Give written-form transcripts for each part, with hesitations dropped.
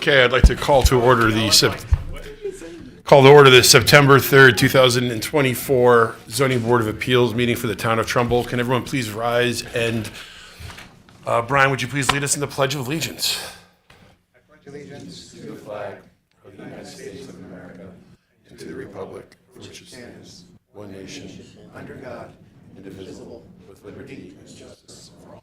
Okay, I'd like to call to order the September 3rd, 2024 Zoning Board of Appeals meeting for the town of Trumbull. Can everyone please rise? And Brian, would you please lead us in the Pledge of Allegiance? I pledge allegiance to the flag of the United States of America and to the republic for which it stands, one nation, under God, indivisible, with liberty and justice for all.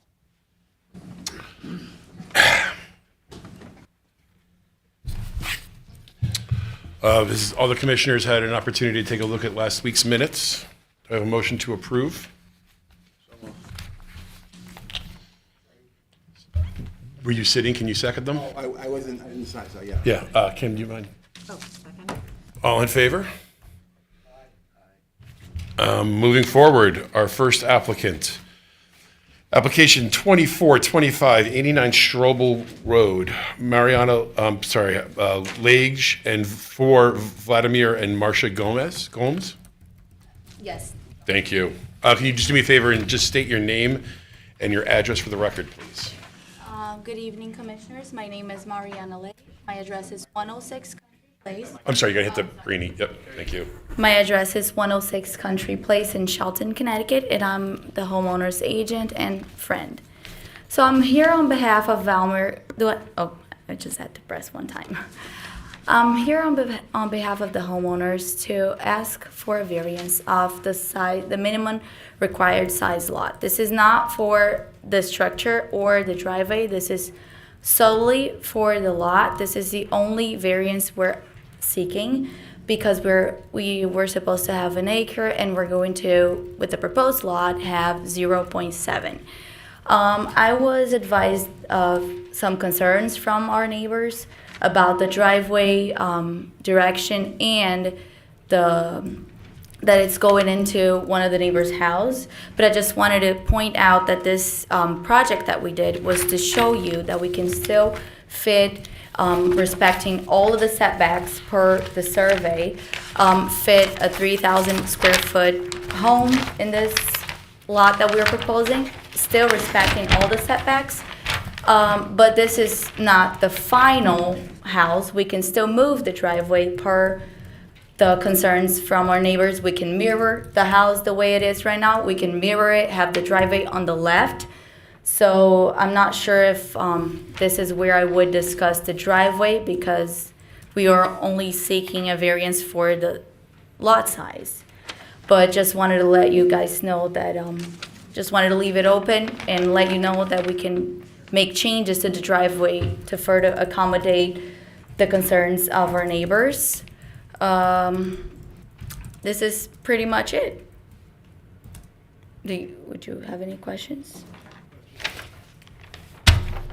All the commissioners had an opportunity to take a look at last week's minutes. Do I have a motion to approve? Were you sitting? Can you second them? I didn't sign, so yeah. Yeah. Kim, do you mind? Oh, second. All in favor? Moving forward, our first applicant. Application 2425, 89 Strobel Road, Mariana, Lage, and for Vladimir and Marcia Gomez. Gomes? Yes. Thank you. Can you just do me a favor and just state your name and your address for the record, please? Good evening, Commissioners. My name is Mariana Lake. My address is 106 Country Place. I'm sorry, you gotta hit the greenie. Yep, thank you. My address is 106 Country Place in Shelton, Connecticut, and I'm the homeowner's agent and friend. So I'm here on behalf of Valmer. I just had to press one time. I'm here on behalf of the homeowners to ask for a variance of the minimum required size lot. This is not for the structure or the driveway. This is solely for the lot. This is the only variance we're seeking because we were supposed to have an acre and we're going to, with the proposed lot, have 0.7. I was advised of some concerns from our neighbors about the driveway direction and that it's going into one of the neighbor's house. But I just wanted to point out that this project that we did was to show you that we can still fit, respecting all of the setbacks per the survey, fit a 3,000 square foot home in this lot that we're proposing, still respecting all the setbacks. But this is not the final house. We can still move the driveway per the concerns from our neighbors. We can mirror the house the way it is right now. We can mirror it, have the driveway on the left. So I'm not sure if this is where I would discuss the driveway because we are only seeking a variance for the lot size. But just wanted to let you guys know that, just wanted to leave it open and let you know that we can make changes to the driveway to further accommodate the concerns of our neighbors. This is pretty much it. Would you have any questions?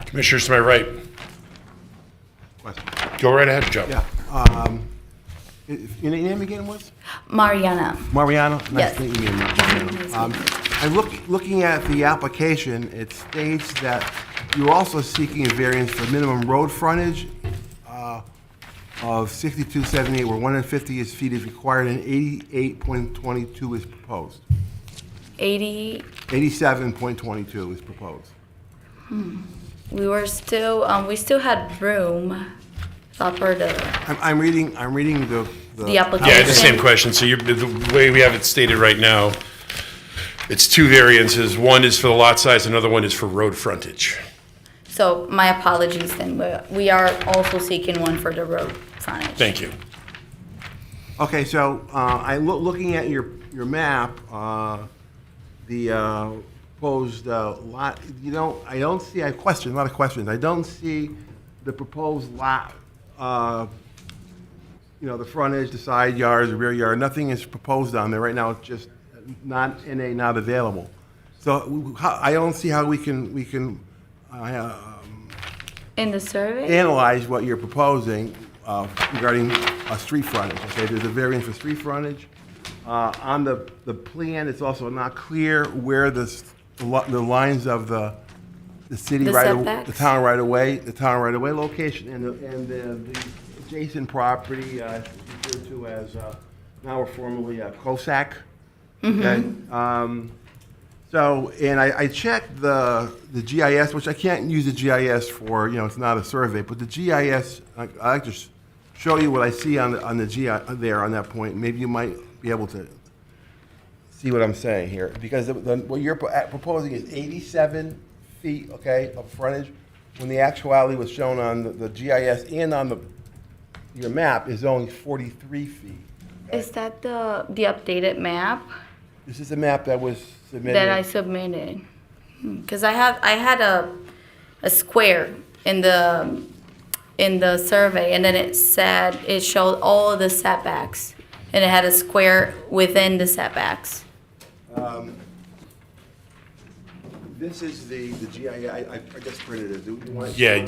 Commissioners to my right. Question. Go right ahead, Joe. Yeah. Your name again was? Mariana. Mariano? Nice Yes. to meet you, Mariano. I'm looking at the application. It states that you're also seeking a variance for minimum road frontage of 6278, where 150 feet is required and 88.22 is proposed. 87.22 is proposed. We still had room for the I'm reading the application. Yeah, it's the same question. So the way we have it stated right now, it's two variances. One is for the lot size, another one is for road frontage. So my apologies then. We are also seeking one for the road frontage. Thank you. Okay, so looking at your map, the proposed lot, I don't see, I have questions, a lot of questions. I don't see the proposed lot, the frontage, the side yards, the rear yard, nothing is proposed on there right now. It's just not available. So I don't see how we can In the survey? analyze what you're proposing regarding street frontage. Okay, there's a variance for street frontage. On the plan, it's also not clear where the lines of the city The right, setbacks? the town right away location, and the adjacent property referred to as now or formerly COSAC. Okay. So, and I checked the GIS, which I can't use the GIS for, it's not a survey, but the GIS, I like to show you what I see on the GI there on that point. Maybe you might be able to see what I'm saying here, because what you're proposing is 87 feet, okay, of frontage, when the actuality was shown on the GIS and on your map is only 43 feet. Is that the updated map This is a map that was submitted. that I submitted? Because I had a square in the survey, and then it showed all of the setbacks, and it had a square within the setbacks. This is the GIS, I just printed it. Do you want? Yeah, he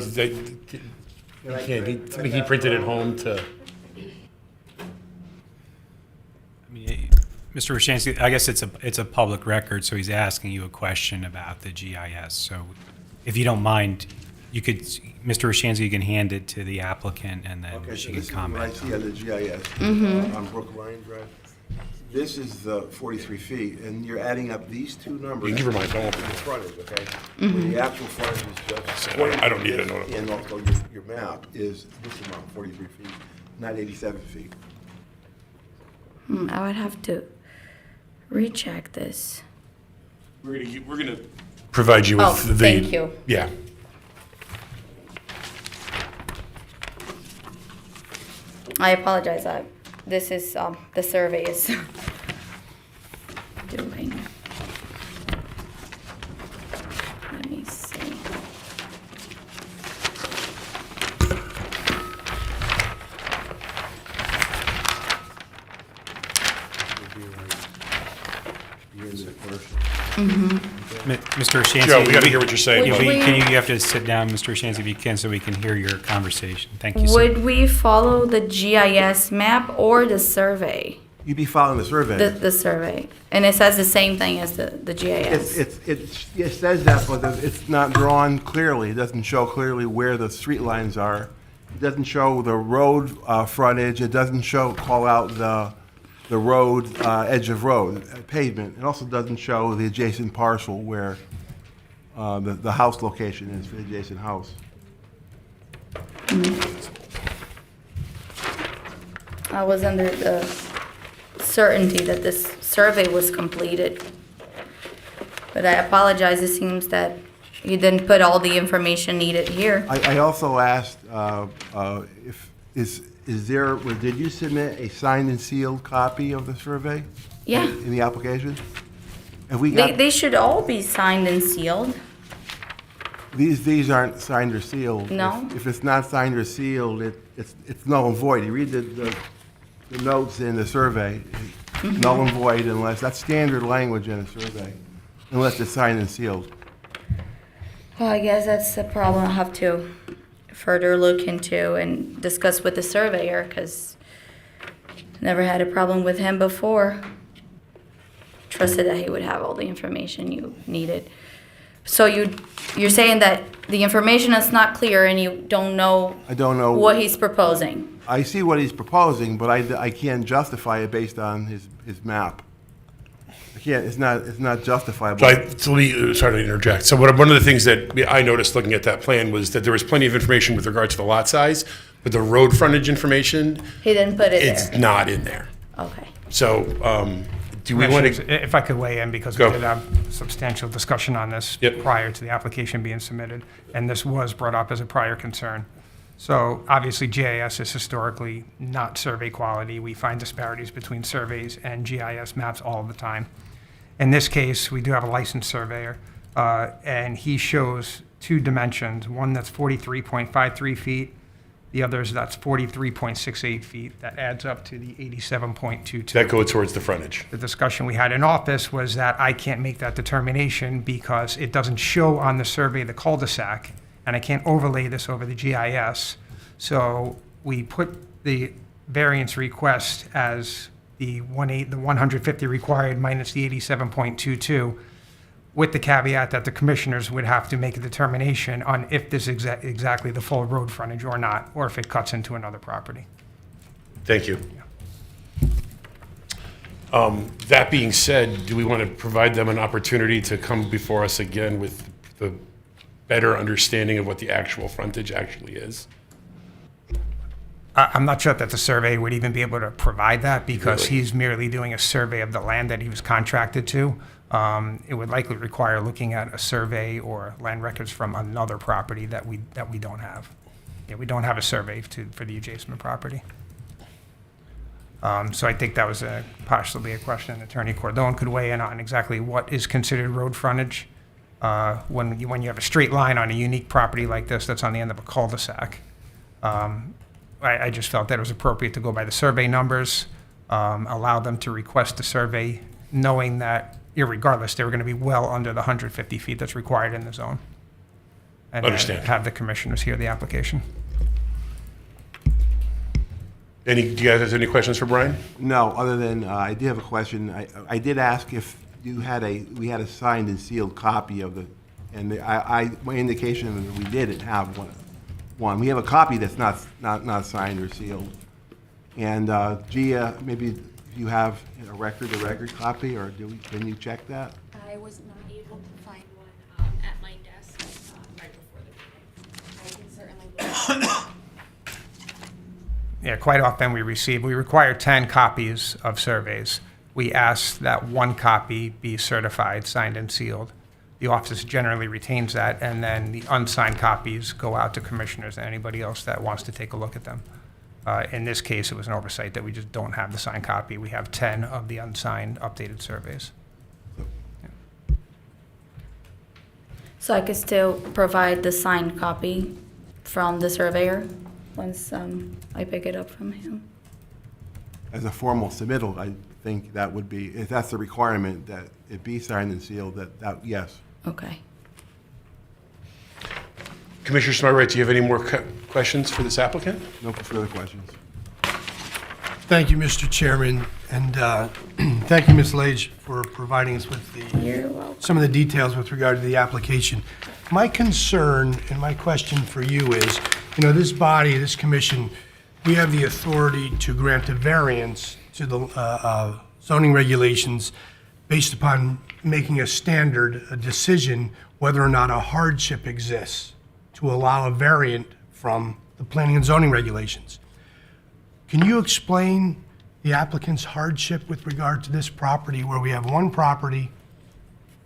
printed it home to. I mean, Mr. Roshansky, I guess it's a public record, so he's asking you a question about the GIS. So if you don't mind, you could, Mr. Roshansky, you can hand it to the applicant, and then Okay, she so can this is what I comment. see on the GIS, on Brookline Drive. This is the 43 feet, and you're adding up these two numbers. You can give her my phone. to The frontage, okay? The actual frontage is just. I don't need to know. And also your map is this amount, 43 feet, not 87 feet. I would have to recheck this. We're gonna provide you with Oh, the. thank you. Yeah. I apologize. This is the survey is doing. Let me see. You're in the commercial. Mr. Roshansky. Joe, we gotta hear what you're saying. Would You have to sit down, Mr. Roshansky, if you can, so we can hear your conversation. Thank you, sir. Would we follow the GIS map or the survey? You'd be following the survey. The survey. And it says the same thing as the GIS. It says that, but it's not drawn clearly. It doesn't show clearly where the street lines are. It doesn't show the road frontage. It doesn't call out the road, edge of road, pavement. It also doesn't show the adjacent parcel where the house location is for the adjacent house. I was under the certainty that this survey was completed. But I apologize, it seems that you didn't put all the information needed here. I also asked did you submit a signed and sealed copy of the survey? Yeah. In the application? Have we got? They should all be signed and sealed. These aren't signed or sealed. No? If it's not signed or sealed, it's null and void. You read the notes in the survey, it's null and void unless, that's standard language in a survey, unless it's signed and sealed. Well, I guess that's the problem I'll have to further look into and discuss with the surveyor, because never had a problem with him before. Trusted that he would have all the information you needed. So you're saying that the information is not clear and you don't know I don't know. what he's proposing? I see what he's proposing, but I can't justify it based on his map. I can't, it's not justifiable. So let me, sorry to interject. So one of the things that I noticed looking at that plan was that there was plenty of information with regard to the lot size, but the road frontage information, He didn't put it it's there. not in there. Okay. So, do we want to? Commissioners, if I could weigh in, because Go. we did have substantial discussion on this Yep. prior to the application being submitted, and this was brought up as a prior concern. So obviously GIS is historically not survey quality. We find disparities between surveys and GIS maps all the time. In this case, we do have a licensed surveyor, and he shows two dimensions, one that's 43.53 feet, the others that's 43.68 feet. That adds up to the 87.22. That go towards the frontage. The discussion we had in office was that I can't make that determination because it doesn't show on the survey the cul-de-sac, and I can't overlay this over the GIS. So we put the variance request as the 150 required minus the 87.22, with the caveat that the commissioners would have to make a determination on if this is exactly the full road frontage or not, or if it cuts into another property. Thank you. That being said, do we want to provide them an opportunity to come before us again with the better understanding of what the actual frontage actually is? I'm not sure that the survey would even be able to provide that because Really? he's merely doing a survey of the land that he was contracted to. It would likely require looking at a survey or land records from another property that we don't have. Yeah, we don't have a survey for the adjacent property. So I think that was possibly a question Attorney Cordone could weigh in on exactly what is considered road frontage when you have a straight line on a unique property like this that's on the end of a cul-de-sac. I just felt that it was appropriate to go by the survey numbers, allow them to request a survey, knowing that irregardless, they were going to be well under the 150 feet that's required in the zone. And then Understand. have the commissioners hear the application. Do you guys have any questions for Brian? No, other than, I did have a question. I did ask if we had a signed and sealed copy of my indication is that we didn't have one. We have a copy that's not signed or sealed. And Gia, maybe you have a record copy, or can you check that? I was not able to find one at my desk right before the meeting. I can certainly look. Yeah, quite often we require 10 copies of surveys. We ask that one copy be certified, signed and sealed. The office generally retains that, and then the unsigned copies go out to commissioners and anybody else that wants to take a look at them. In this case, it was an oversight that we just don't have the signed copy. We have 10 of the unsigned updated surveys. So I could still provide the signed copy from the surveyor once I pick it up from him. As a formal submittal, I think that would be, if that's the requirement, that it be signed and sealed, yes. Okay. Commissioner Smart, do you have any more questions for this applicant? No further questions. Thank you, Mr. Chairman, and thank you, Ms. Lage, for providing us with You're welcome. some of the details with regard to the application. My concern and my question for you is, this body, this commission, we have the authority to grant a variance to the zoning regulations based upon making a decision whether or not a hardship exists to allow a variant from the planning and zoning regulations. Can you explain the applicant's hardship with regard to this property where we have one property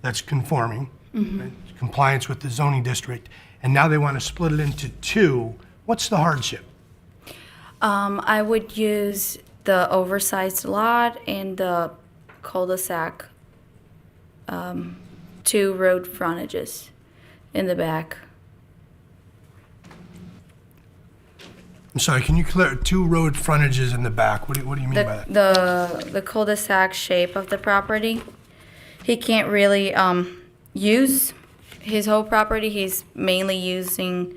that's conforming, right, compliance with the zoning district, and now they want to split it into two? What's the hardship? I would use the oversized lot and the cul-de-sac, 2 road frontages in the back. I'm sorry, can you clear, 2 road frontages in the back? What do you mean by that? The cul-de-sac shape of the property, he can't really use his whole property. He's mainly using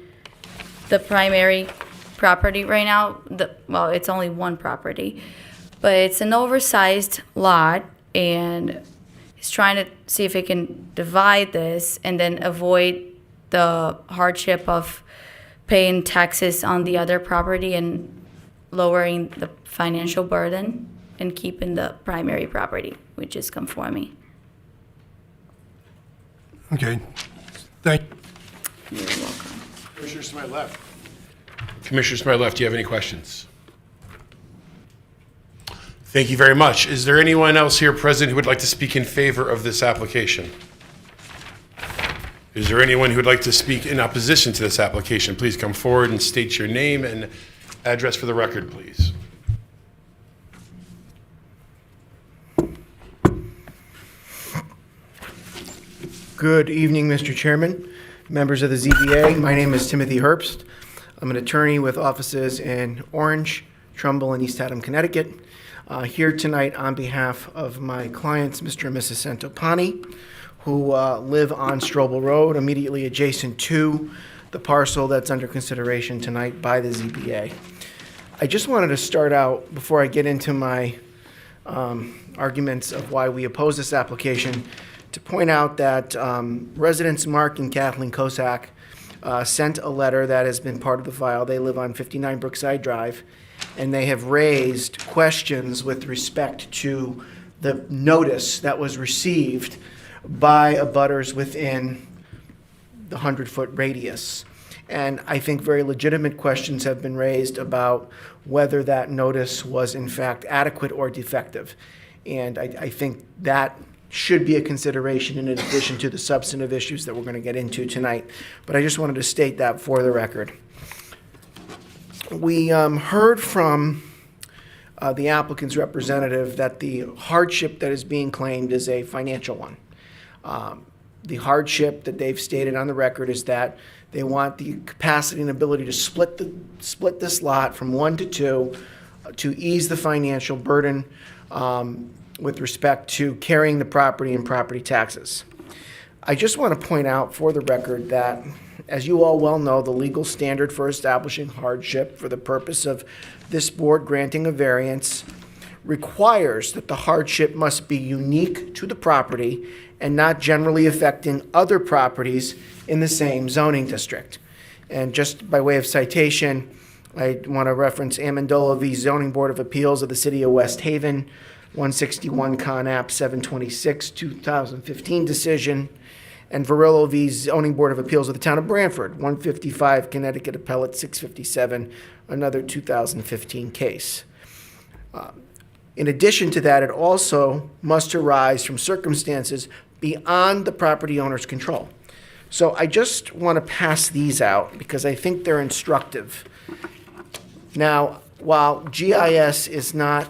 the primary property right now. Well, it's only one property, but it's an oversized lot, and he's trying to see if he can divide this and then avoid the hardship of paying taxes on the other property and lowering the financial burden and keeping the primary property, which is conforming. Okay, thank You're welcome. Commissioner Smart left. Commissioner Smart left, do you have any questions? Thank you very much. Is there anyone else here present who would like to speak in favor of this application? Is there anyone who would like to speak in opposition to this application? Please come forward and state your name and address for the record, please. Good evening, Mr. Chairman, members of the ZBA. My name is Timothy Herbst. I'm an attorney with offices in Orange, Trumbull, and East Haddam, Connecticut. Here tonight on behalf of my clients, Mr. and Mrs. Santopani, who live on Strobel Road, immediately adjacent to the parcel that's under consideration tonight by the ZBA. I just wanted to start out, before I get into my arguments of why we oppose this application, to point out that residents Mark and Kathleen Kosak sent a letter that has been part of the file. They live on 59 Brookside Drive, and they have raised questions with respect to the notice that was received by abutters within the 100-foot radius. And I think very legitimate questions have been raised about whether that notice was in fact adequate or defective. And I think that should be a consideration in addition to the substantive issues that we're going to get into tonight. But I just wanted to state that for the record. We heard from the applicant's representative that the hardship that is being claimed is a financial one. The hardship that they've stated on the record is that they want the capacity and ability to split this lot from 1 to 2 to ease the financial burden with respect to carrying the property and property taxes. I just want to point out for the record that, as you all well know, the legal standard for establishing hardship for the purpose of this board granting a variance requires that the hardship must be unique to the property and not generally affecting other properties in the same zoning district. And just by way of citation, I want to reference Amendola v. Zoning Board of Appeals of the City of West Haven, 161 Con App 726, 2015 decision, and Varillo v. Zoning Board of Appeals of the Town of Branford, 155 Connecticut Appellate 657, another 2015 case. In addition to that, it also must arise from circumstances beyond the property owner's control. So I just want to pass these out because I think they're instructive. Now, while GIS is not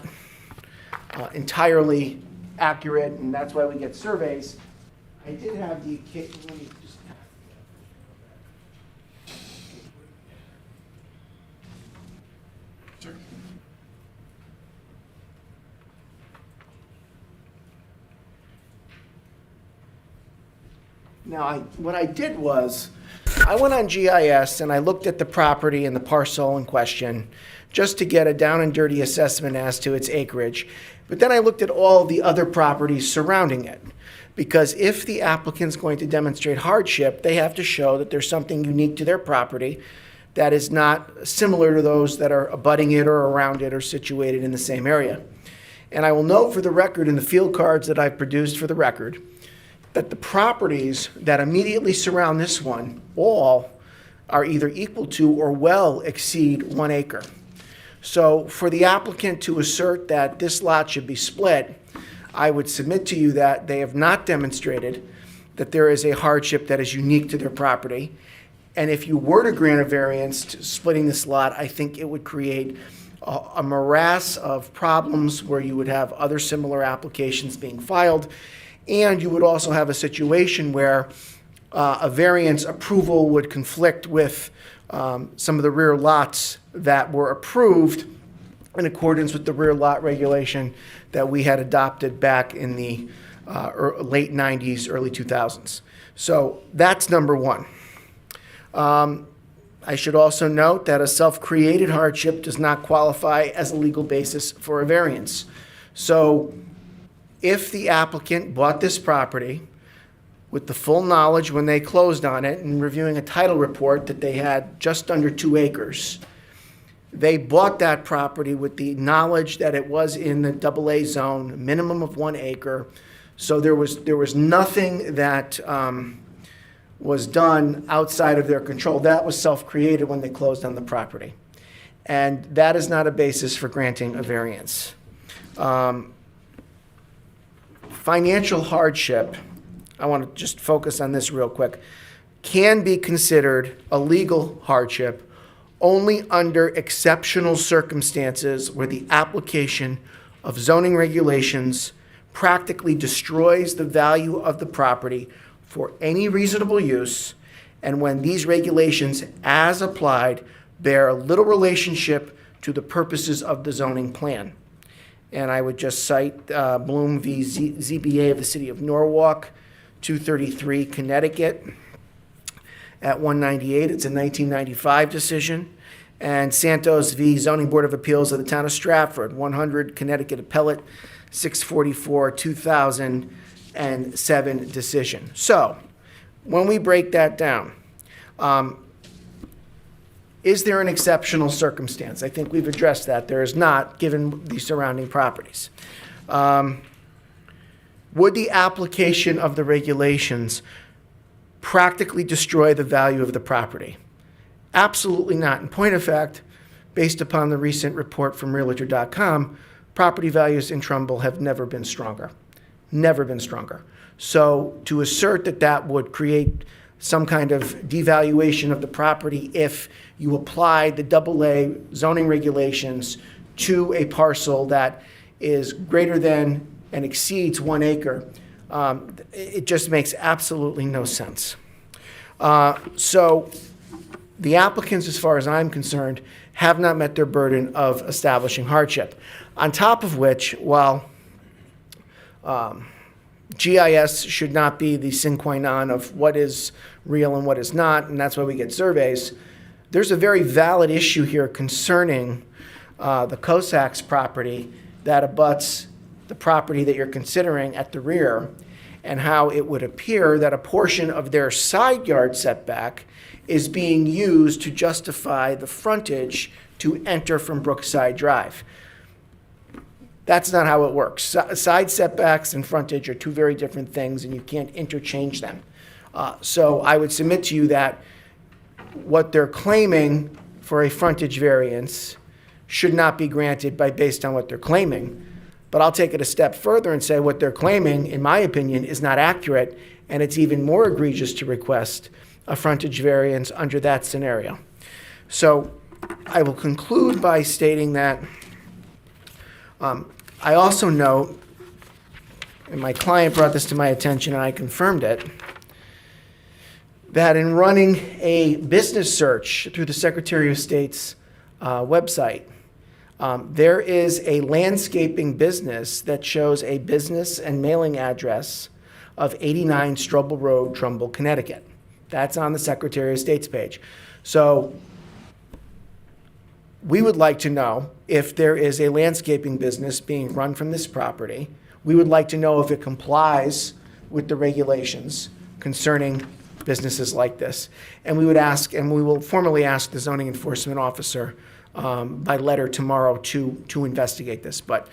entirely accurate, and that's why we get surveys, I did have the occasion, let me just Now, what I did was, I went on GIS and I looked at the property and the parcel in question just to get a down and dirty assessment as to its acreage. But then I looked at all the other properties surrounding it. Because if the applicant's going to demonstrate hardship, they have to show that there's something unique to their property that is not similar to those that are abutting it or around it or situated in the same area. And I will note for the record in the field cards that I've produced for the record, that the properties that immediately surround this one all are either equal to or well exceed 1 acre. So for the applicant to assert that this lot should be split, I would submit to you that they have not demonstrated that there is a hardship that is unique to their property. And if you were to grant a variance to splitting this lot, I think it would create a morass of problems where you would have other similar applications being filed. And you would also have a situation where a variance approval would conflict with some of the rear lots that were approved in accordance with the rear lot regulation that we had adopted back in the late 90s, early 2000s. So that's number one. I should also note that a self-created hardship does not qualify as a legal basis for a variance. So if the applicant bought this property with the full knowledge when they closed on it and reviewing a title report that they had just under 2 acres, they bought that property with the knowledge that it was in the AA zone, minimum of 1 acre. So there was nothing that was done outside of their control. That was self-created when they closed on the property. And that is not a basis for granting a variance. Financial hardship, I want to just focus on this real quick, can be considered a legal hardship only under exceptional circumstances where the application of zoning regulations practically destroys the value of the property for any reasonable use, and when these regulations, as applied, bear little relationship to the purposes of the zoning plan. And I would just cite Bloom v. ZBA of the City of Norwalk, 233 Connecticut at 198. It's a 1995 decision. And Santos v. Zoning Board of Appeals of the Town of Stratford, 100 Connecticut Appellate, 644 2007 decision. So when we break that down, is there an exceptional circumstance? I think we've addressed that. There is not, given the surrounding properties. would the application of the regulations practically destroy the value of the property? Absolutely not. In point of fact, based upon the recent report from Realtor.com, property values in Trumbull have never been stronger. Never been stronger. So to assert that that would create some kind of devaluation of the property if you apply the AA zoning regulations to a parcel that is greater than and exceeds 1 acre, it just makes absolutely no sense. So the applicants, as far as I'm concerned, have not met their burden of establishing hardship. On top of which, while GIS should not be the sine qua non of what is real and what is not, and that's why we get surveys, there's a very valid issue here concerning the Cossacks property that abuts the property that you're considering at the rear, and how it would appear that a portion of their side yard setback is being used to justify the frontage to enter from Brookside Drive. That's not how it works. Side setbacks and frontage are two very different things, and you can't interchange them. So I would submit to you that what they're claiming for a frontage variance should not be granted based on what they're claiming. But I'll take it a step further and say what they're claiming, in my opinion, is not accurate, and it's even more egregious to request a frontage variance under that scenario. So I will conclude by stating that I also note, and my client brought this to my attention and I confirmed it, that in running a business search through the Secretary of State's website, there is a landscaping business that shows a business and mailing address of 89 Strobel Road, Trumbull, Connecticut. That's on the Secretary of State's page. So we would like to know if there is a landscaping business being run from this property. We would like to know if it complies with the regulations concerning businesses like this. And we would ask, and we will formally ask the zoning enforcement officer by letter tomorrow to investigate this. But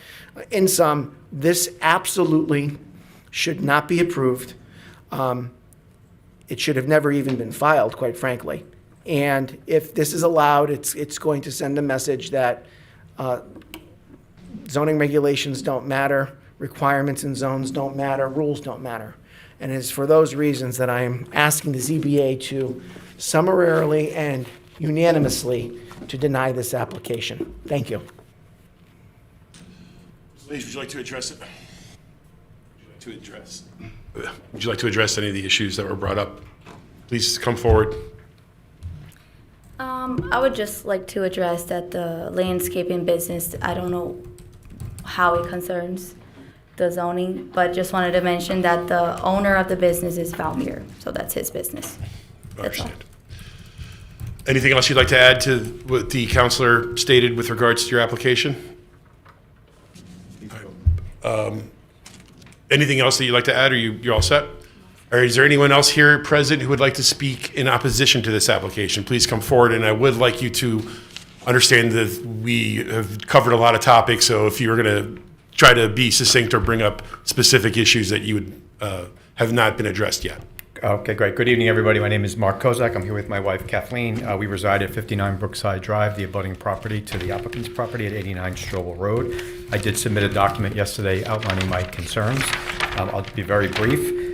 in sum, this absolutely should not be approved. It should have never even been filed, quite frankly. And if this is allowed, it's going to send a message that zoning regulations don't matter, requirements in zones don't matter, rules don't matter. And it's for those reasons that I am asking the ZBA to summarily and unanimously to deny this application. Thank you. Ladies, would you like to address it? Would you like to address any of the issues that were brought up? Please come forward. I would just like to address that the landscaping business, I don't know how it concerns the zoning, but just wanted to mention that the owner of the business is Valmir, so that's his business. I That's all. understand. Anything else you'd like to add to what the counselor stated with regards to your application? Anything else that you'd like to add, or you're all set? All right, is there anyone else here present who would like to speak in opposition to this application? Please come forward, and I would like you to understand that we have covered a lot of topics, so if you were going to try to be succinct or bring up specific issues that you would have not been addressed yet. Okay, great. Good evening, everybody. My name is Mark Kozak. I'm here with my wife, Kathleen. We reside at 59 Brookside Drive, the abutting property to the applicant's property at 89 Strobel Road. I did submit a document yesterday outlining my concerns. I'll be very brief.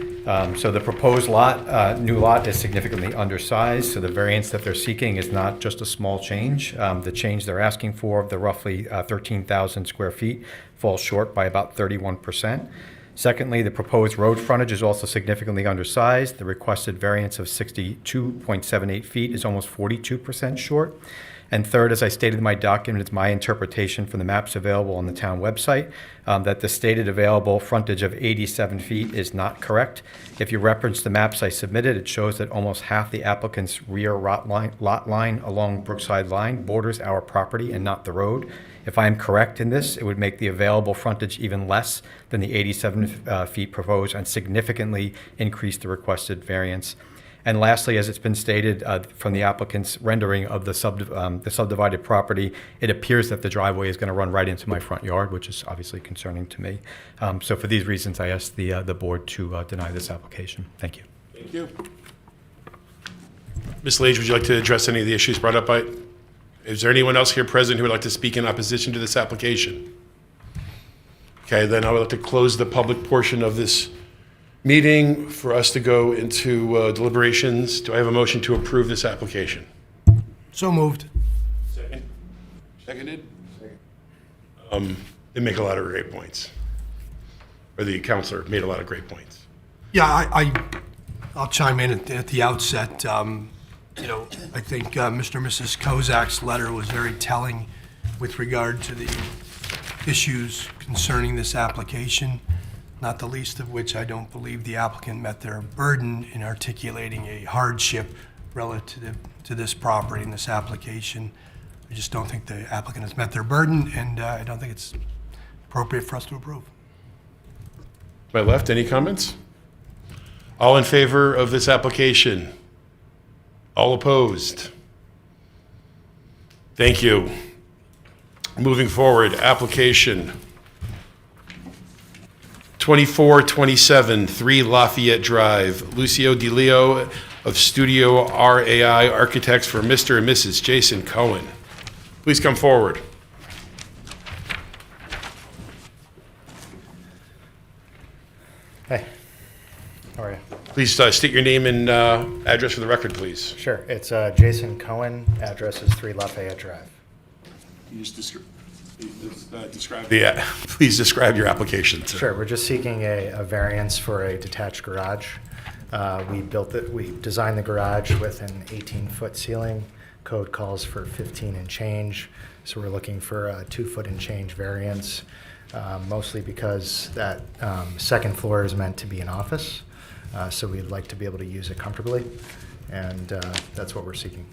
So the proposed lot, new lot, is significantly undersized, so the variance that they're seeking is not just a small change. The change they're asking for, the roughly 13,000 square feet, falls short by about 31%. Secondly, the proposed road frontage is also significantly undersized. The requested variance of 62.78 feet is almost 42% short. And third, as I stated in my document, it's my interpretation from the maps available on the town website that the stated available frontage of 87 feet is not correct. If you reference the maps I submitted, it shows that almost half the applicant's rear lot line along Brookside Line borders our property and not the road. If I am correct in this, it would make the available frontage even less than the 87 feet proposed and significantly increase the requested variance. And lastly, as it's been stated from the applicant's rendering of the subdivided property, it appears that the driveway is going to run right into my front yard, which is obviously concerning to me. So for these reasons, I ask the board to deny this application. Thank you. Thank you. Ms. Lage, would you like to address any of the issues brought up by? Is there anyone else here present who would like to speak in opposition to this application? Okay, then I would like to close the public portion of this meeting for us to go into deliberations. Do I have a motion to approve this application? So moved. Second. Seconded? They make a lot of great points. Or the counselor made a lot of great points. Yeah, I'll chime in at the outset. You know, I think Mr. and Mrs. Kozak's letter was very telling with regard to the issues concerning this application, not the least of which I don't believe the applicant met their burden in articulating a hardship relative to this property and this application. I just don't think the applicant has met their burden, and I don't think it's appropriate for us to approve. To my left, any comments? All in favor of this application? All opposed? Thank you. Moving forward, application 2427, 3 Lafayette Drive. Lucio DiLeo of Studio RAI Architects for Mr. and Mrs. Jason Cohen. Please come forward. Hey, how are you? Please state your name and address for the record, please. Sure, it's Jason Cohen, address is 3 Lafayette Drive. Can you just describe please describe your application, sir. Sure, we're just seeking a variance for a detached garage. We designed the garage with an 18-foot ceiling. Code calls for 15 and change, so we're looking for a 2-foot and change variance, mostly because that second floor is meant to be an office, so we'd like to be able to use it comfortably, and that's what we're seeking.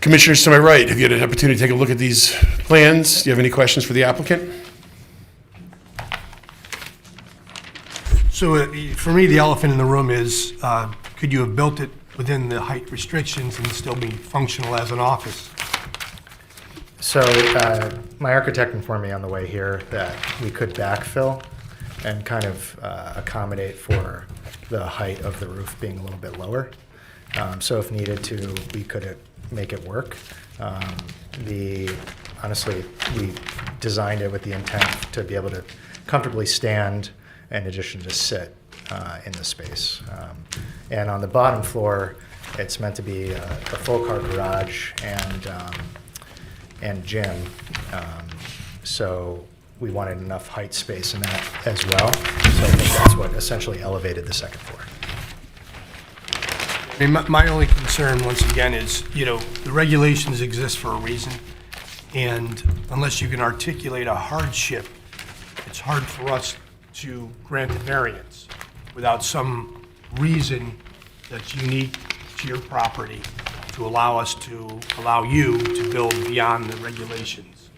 Commissioners to my right, have you had an opportunity to take a look at these plans? Do you have any questions for the applicant? So for me, the elephant in the room is, could you have built it within the height restrictions and still be functional as an office? So my architect informed me on the way here that we could backfill and kind of accommodate for the height of the roof being a little bit lower. So if needed to, we could make it work. Honestly, we designed it with the intent to be able to comfortably stand in addition to sit in the space. And on the bottom floor, it's meant to be a full car garage and gym. So we wanted enough height space in that as well. So I think that's what essentially elevated the second floor. I mean, my only concern, once again, is, you know, the regulations exist for a reason, and unless you can articulate a hardship, it's hard for us to grant a variance without some reason that's unique to your property to allow you to build beyond the regulations.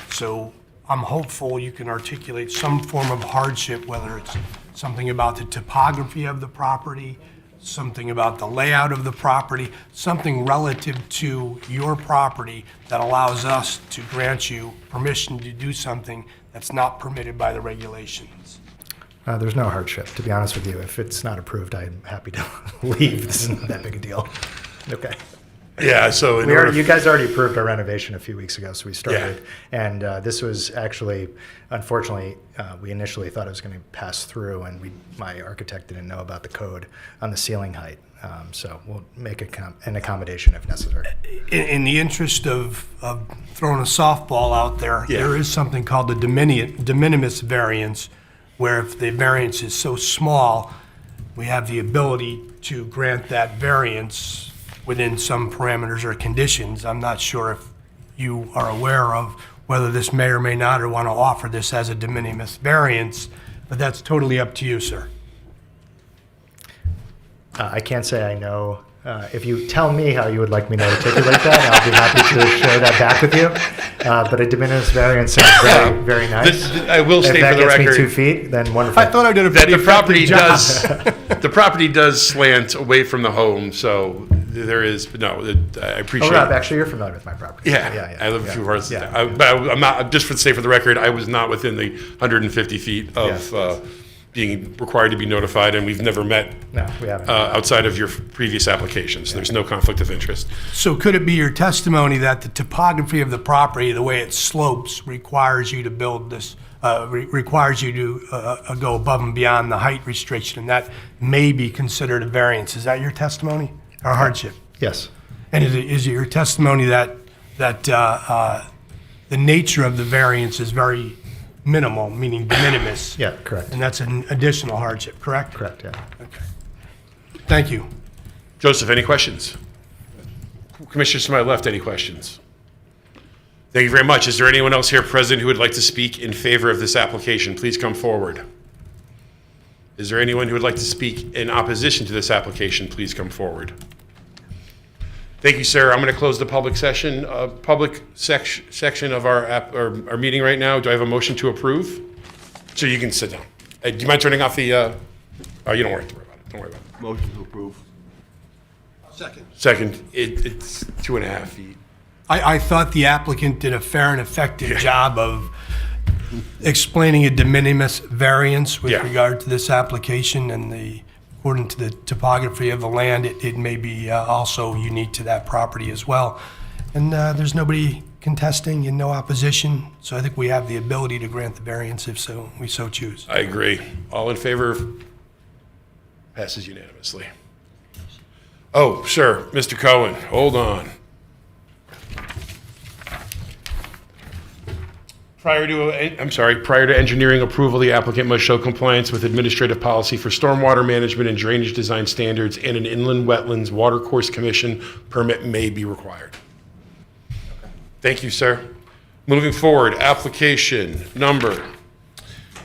So I'm hopeful you can articulate some form of hardship, whether it's something about the topography of the property, something about the layout of the property, something relative to your property that allows us to grant you permission to do something that's not permitted by the regulations. There's no hardship, to be honest with you. If it's not approved, I'm happy to leave. This isn't that big a deal. Okay. Yeah, so You guys already approved our renovation a few weeks ago, so we started. Yeah. And this was actually, unfortunately, we initially thought it was going to pass through, and my architect didn't know about the code on the ceiling height. So we'll make an accommodation if necessary. In the interest of throwing a softball out there, there is something called the de minimis variance, where if the variance is so small, we have the ability to grant that variance within some parameters or conditions. I'm not sure if you are aware of whether this may or may not or want to offer this as a de minimis variance, but that's totally up to you, sir. I can't say I know. If you tell me how you would like me to articulate that, I'll be happy to share that back with you. But a de minimis variance sounds very, very nice. I will state for the If that gets me record 2 feet, then wonderful. I thought I did a that pretty the property effective job. does, the property does slant away from the home, so there is, no, I Oh, appreciate. Rob, actually, you're familiar with my property. Yeah, I live a few houses Yeah. down. But I'm not, just for the sake of the record, I was not within the 150 feet Yes. of being required to be notified, and we've never met No, we haven't. outside of your previous applications. There's no conflict of interest. So could it be your testimony that the topography of the property, the way it slopes, requires you to build this, requires you to go above and beyond the height restriction, and that may be considered a variance? Is that your testimony or hardship? Yes. And is it your testimony that the nature of the variance is very minimal, meaning de minimis? Yeah, correct. And that's an additional hardship, correct? Correct, yeah. Thank you. Joseph, any questions? Commissioners to my left, any questions? Thank you very much. Is there anyone else here present who would like to speak in favor of this application? Please come forward. Is there anyone who would like to speak in opposition to this application? Please come forward. Thank you, sir. I'm going to close the public session, section of our meeting right now. Do I have a motion to approve? So you can sit down. Do you mind turning off the, oh, you don't worry about it. Don't worry about it. Motion to approve. Second, it's 2.5 feet. I thought the applicant did a fair and effective job of explaining a de minimis variance with Yeah. regard to this application, and according to the topography of the land, it may be also unique to that property as well. And there's nobody contesting and no opposition, so I think we have the ability to grant the variance if we so choose. I agree. All in favor? Passes unanimously. Oh, sir, Mr. Cohen, hold on. Prior to engineering approval, the applicant must show compliance with administrative policy for stormwater management and drainage design standards, and an inland wetlands watercourse commission permit may be required. Thank you, sir. Moving forward, application number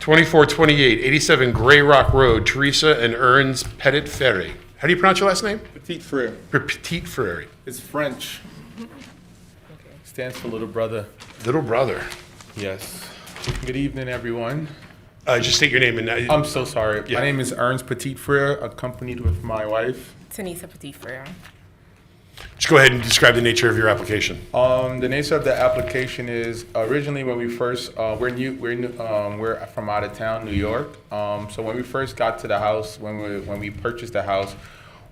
2428, 87 Gray Rock Road, Teresa and Ernst Petit Ferry. How do you pronounce your last name? Petit Frere. Petit Ferry. It's French. Stands for little brother. Little brother. Yes. Good evening, everyone. Just state your name and. I'm so sorry. Yeah. My name is Ernst Petit Frere, accompanied with my wife. Tanisa Petit Frere. Just go ahead and describe the nature of your application. The nature of the application is originally when we first we're from out of town, New York. So when we first got to the house, when we purchased the house,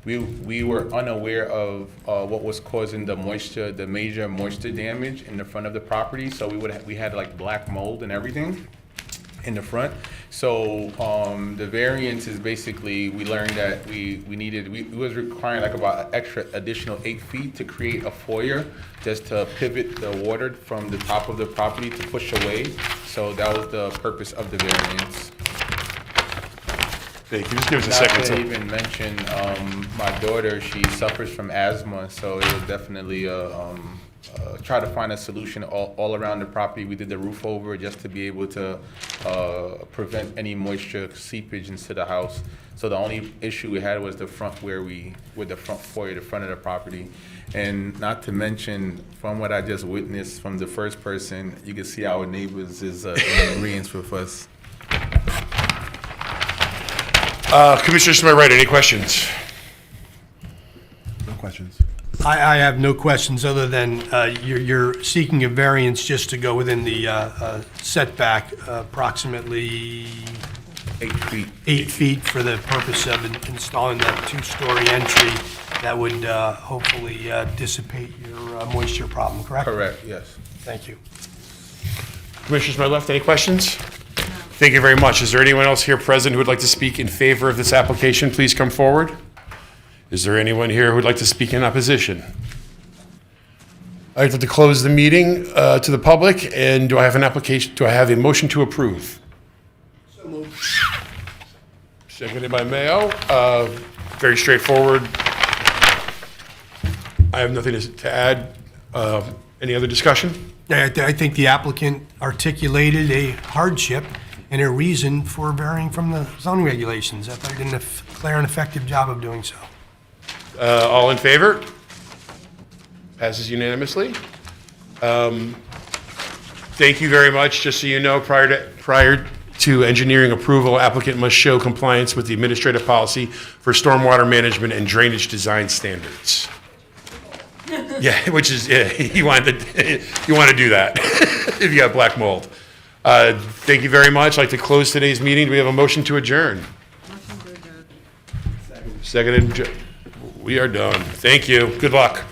we were unaware of what was causing the major moisture damage in the front of the property. So we had like black mold and everything in the front. So the variance is basically, we learned that we was requiring like about an additional 8 feet to create a foyer just to pivot the water from the top of the property to push away. So that was the purpose of the variance. Thank you. Just give us a Not second. to even mention, my daughter, she suffers from asthma, so it was definitely try to find a solution all around the property. We did the roof over just to be able to prevent any moisture seepage into the house. So the only issue we had was the front with the front foyer, the front of the property. And not to mention, from what I just witnessed from the first person, you can see our neighbors is in agreement with us. Commissioners to my right, any questions? No questions. I have no questions other than you're seeking a variance just to go within the setback approximately 8 feet. 8 feet for the purpose of installing that two-story entry that would hopefully dissipate your moisture problem, correct? Correct, yes. Thank you. Commissioners to my left, any questions? Thank you very much. Is there anyone else here present who would like to speak in favor of this application? Please come forward. Is there anyone here who would like to speak in opposition? I'd like to close the meeting to the public, and do I have an application, do I have a motion to approve? So moved. Seconded by Mayo. Very straightforward. I have nothing to add. Any other discussion? I think the applicant articulated a hardship and a reason for varying from the zoning regulations. I thought he did a clear and effective job of doing so. All in favor? Passes unanimously. Thank you very much. Just so you know, prior to engineering approval, applicant must show compliance with the administrative policy for stormwater management and drainage design standards. Yeah, which is, yeah, you want to do that if you have black mold. Thank you very much. I'd like to close today's meeting. Do we have a motion to adjourn? Seconded. We are done. Thank you. Good luck.